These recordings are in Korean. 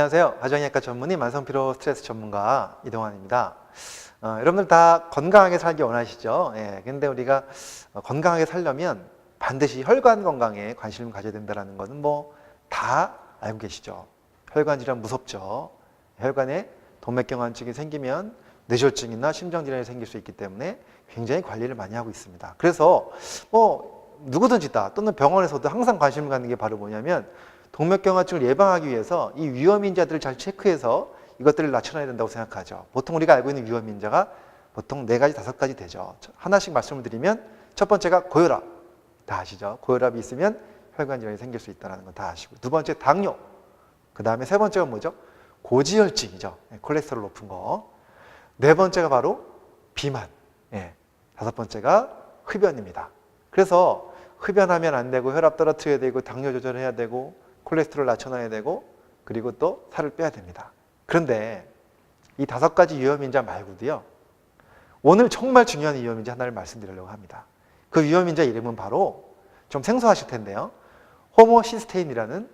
안녕하세요. 가정의학과 전문의 만성피로 스트레스 전문가 이동환입니다. 여러분들 다 건강하게 살기 원하시죠? 근데 우리가 건강하게 살려면 반드시 혈관 건강에 관심을 가져야 된다는 것은 뭐 다 알고 계시죠? 혈관 질환 무섭죠? 혈관에 동맥경화증이 생기면 뇌졸중이나 심장질환이 생길 수 있기 때문에 굉장히 관리를 많이 하고 있습니다. 그래서 누구든지 다 또는 병원에서도 항상 관심을 갖는 게 바로 뭐냐면 동맥경화증을 예방하기 위해서 이 위험인자들을 잘 체크해서 이것들을 낮춰놔야 된다고 생각하죠. 보통 우리가 알고 있는 위험인자가 보통 4가지, 5가지 되죠. 하나씩 말씀을 드리면 첫 번째가 고혈압. 다 아시죠? 고혈압이 있으면 혈관 질환이 생길 수 있다는 건 다 아시고, 두 번째 당뇨. 그 다음에 세 번째가 뭐죠? 고지혈증이죠. 콜레스테롤 높은 거. 네 번째가 바로 비만. 다섯 번째가 흡연입니다. 그래서 흡연하면 안 되고 혈압 떨어뜨려야 되고 당뇨 조절해야 되고 콜레스테롤 낮춰놔야 되고 그리고 또 살을 빼야 됩니다. 그런데 이 5가지 위험인자 말고도요, 오늘 정말 중요한 위험인자 하나를 말씀드리려고 합니다. 그 위험인자 이름은 바로 좀 생소하실 텐데요, 호모시스테인이라는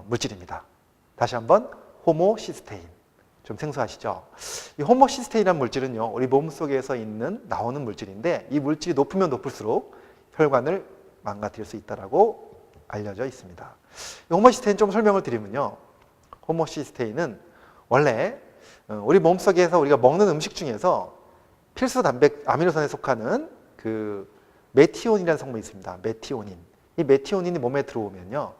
물질입니다. 다시 한번 호모시스테인. 좀 생소하시죠? 이 호모시스테인이라는 물질은요, 우리 몸 속에서 나오는 물질인데 이 물질이 높으면 높을수록 혈관을 망가뜨릴 수 있다고 알려져 있습니다. 호모시스테인 좀 설명을 드리면요, 호모시스테인은 원래 우리 몸속에서 우리가 먹는 음식 중에서 필수 단백 아미노산에 속하는 그 메티오닌이라는 성분이 있습니다. 메티오닌. 이 메티오닌이 몸에 들어오면요,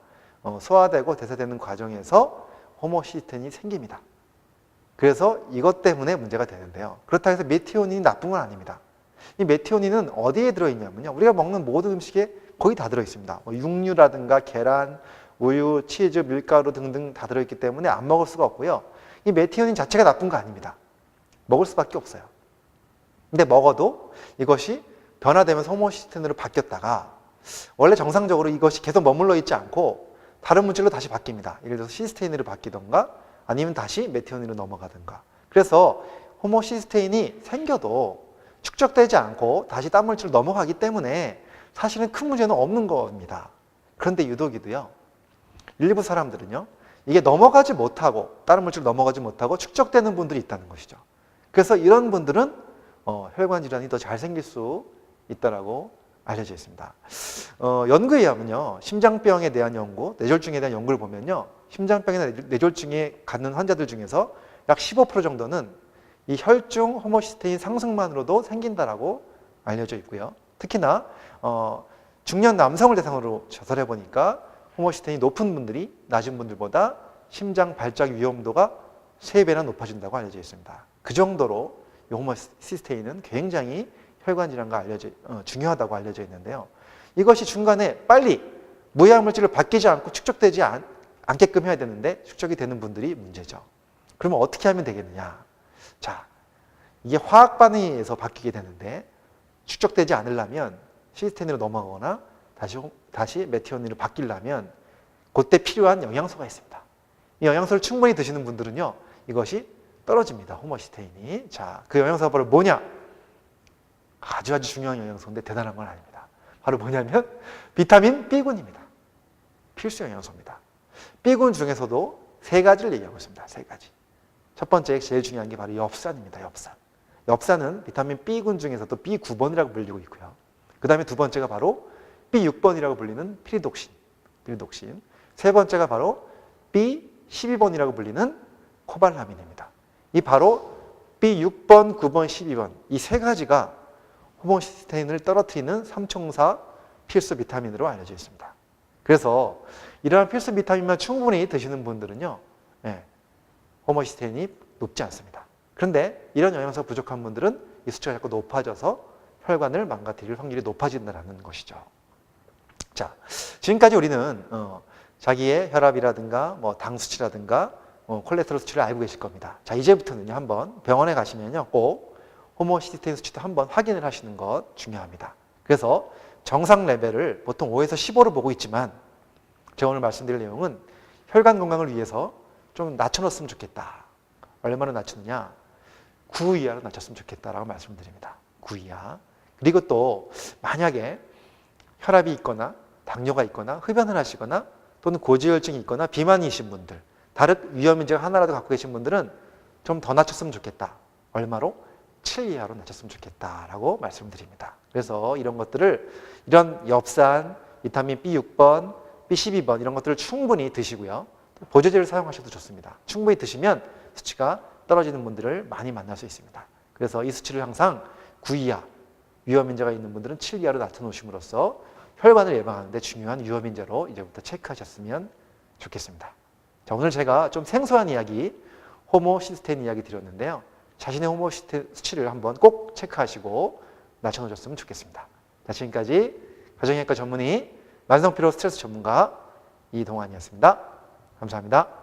소화되고 대사되는 과정에서 호모시스테인이 생깁니다. 그래서 이것 때문에 문제가 되는데요. 그렇다고 해서 메티오닌이 나쁜 건 아닙니다. 이 메티오닌은 어디에 들어있냐면요, 우리가 먹는 모든 음식에 거의 다 들어있습니다. 육류라든가 계란, 우유, 치즈, 밀가루 등등 다 들어있기 때문에 안 먹을 수가 없고요. 이 메티오닌 자체가 나쁜 거 아닙니다. 먹을 수밖에 없어요. 근데 먹어도 이것이 변화되면서 호모시스테인으로 바뀌었다가 원래 정상적으로 이것이 계속 머물러 있지 않고 다른 물질로 다시 바뀝니다. 예를 들어서 시스테인으로 바뀌던가 아니면 다시 메티오닌으로 넘어가든가. 그래서 호모시스테인이 생겨도 축적되지 않고 다시 딴 물질로 넘어가기 때문에 사실은 큰 문제는 없는 겁니다. 그런데 유독이도요, 일부 사람들은요, 이게 넘어가지 못하고 다른 물질로 넘어가지 못하고 축적되는 분들이 있다는 것이죠. 그래서 이런 분들은 혈관 질환이 더 잘 생길 수 있다고 알려져 있습니다. 연구에 의하면요, 심장병에 대한 연구, 뇌졸중에 대한 연구를 보면요, 심장병이나 뇌졸중에 갖는 환자들 중에서 약 15% 정도는 이 혈중 호모시스테인 상승만으로도 생긴다라고 알려져 있고요. 특히나 중년 남성을 대상으로 조사를 해보니까 호모시스테인이 높은 분들이 낮은 분들보다 심장 발작 위험도가 3배나 높아진다고 알려져 있습니다. 그 정도로 이 호모시스테인은 굉장히 혈관 질환과 중요하다고 알려져 있는데요. 이것이 중간에 빨리 무해물질로 바뀌지 않고 축적되지 않게끔 해야 되는데 축적이 되는 분들이 문제죠. 그러면 어떻게 하면 되겠느냐? 자, 이게 화학 반응에 의해서 바뀌게 되는데 축적되지 않으려면 시스테인으로 넘어가거나 다시 메티오닌으로 바뀌려면 그때 필요한 영양소가 있습니다. 이 영양소를 충분히 드시는 분들은요, 이것이 떨어집니다. 호모시스테인이. 자, 그 영양소가 바로 뭐냐? 아주 중요한 영양소인데 대단한 건 아닙니다. 바로 뭐냐면 비타민 B군입니다. 필수 영양소입니다. B군 중에서도 3가지를 얘기하고 있습니다. 3가지. 첫 번째 제일 중요한 게 바로 엽산입니다. 엽산. 엽산은 비타민 B군 중에서도 B9번이라고 불리고 있고요. 그 다음에 두 번째가 바로 B6번이라고 불리는 피리독신. 세 번째가 바로 B12번이라고 불리는 코발라민입니다. 이 바로 B6번, 9번, 12번 이 3가지가 호모시스테인을 떨어뜨리는 삼총사 필수 비타민으로 알려져 있습니다. 그래서 이러한 필수 비타민만 충분히 드시는 분들은요, 호모시스테인이 높지 않습니다. 그런데 이런 영양소가 부족한 분들은 이 수치가 자꾸 높아져서 혈관을 망가뜨릴 확률이 높아진다는 것이죠. 자, 지금까지 우리는 자기의 혈압이라든가 당 수치라든가 콜레스테롤 수치를 알고 계실 겁니다. 자, 이제부터는요, 한번 병원에 가시면요, 꼭 호모시스테인 수치도 한번 확인을 하시는 것 중요합니다. 그래서 정상 레벨을 보통 5에서 15로 보고 있지만 제가 오늘 말씀드릴 내용은 혈관 건강을 위해서 좀 낮춰놓았으면 좋겠다. 얼마나 낮추느냐? 9 이하로 낮췄으면 좋겠다라고 말씀드립니다. 9 이하. 그리고 또 만약에 혈압이 있거나 당뇨가 있거나 흡연을 하시거나 또는 고지혈증이 있거나 비만이신 분들, 다른 위험인자가 하나라도 갖고 계신 분들은 좀 더 낮췄으면 좋겠다. 얼마로? 7 이하로 낮췄으면 좋겠다라고 말씀드립니다. 그래서 이런 것들을, 이런 엽산, 비타민 B6번, B12번 이런 것들을 충분히 드시고요. 보조제를 사용하셔도 좋습니다. 충분히 드시면 수치가 떨어지는 분들을 많이 만날 수 있습니다. 그래서 이 수치를 항상 9 이하, 위험인자가 있는 분들은 7 이하로 낮춰놓으심으로써 혈관을 예방하는 데 중요한 위험인자로 이제부터 체크하셨으면 좋겠습니다. 자, 오늘 제가 좀 생소한 이야기, 호모시스테인 이야기 드렸는데요. 자신의 호모시스테인 수치를 한번 꼭 체크하시고 낮춰놓으셨으면 좋겠습니다. 자, 지금까지 가정의학과 전문의 만성피로 스트레스 전문가 이동환이었습니다. 감사합니다.